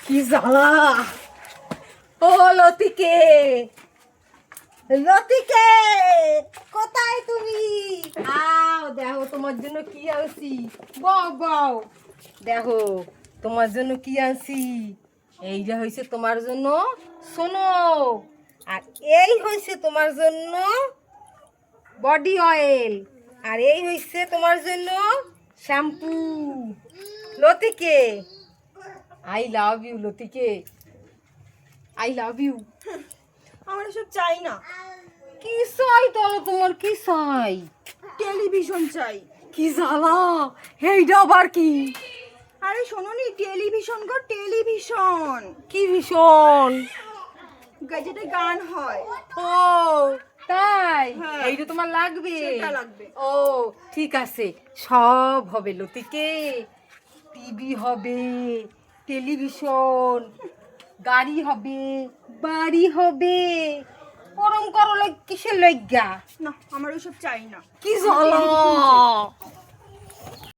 কি জ্বালা! ও লতিকে, লতিকে, কোথায় তুমি? আও দেখো তোমার জন্য কি আনছি। বউ বউ, দেখো তোমার জন্য কি আনছি। এই যে হয়েছে তোমার জন্য শোনো, আর এই হয়েছে তোমার জন্য বডি অয়েল, আর এই হয়েছে তোমার জন্য শ্যাম্পু। লতিকে, আই লাভ ইউ লতিকে, আই লাভ ইউ। আমার এসব চাই না। কি চাই তাহলে তোমার, কি চাই? টেলিভিশন চাই। কি জ্বালা! এইটা আবার কি? আরে শোনোনি, টেলিভিশন গো, টেলিভিশন। কি ভীষণ! যেটা গান হয়। ও তাই? হ্যাঁ। এইটা তোমার লাগবে? সেটা লাগবে। ও ঠিক আছে, সব হবে লতিকে। টিভি হবে, টেলিভিশন, গাড়ি হবে, বাড়ি হবে। গরম করো কিসের লজ্ঞা? না, আমার ওইসব চাই না। কি জ্বালা!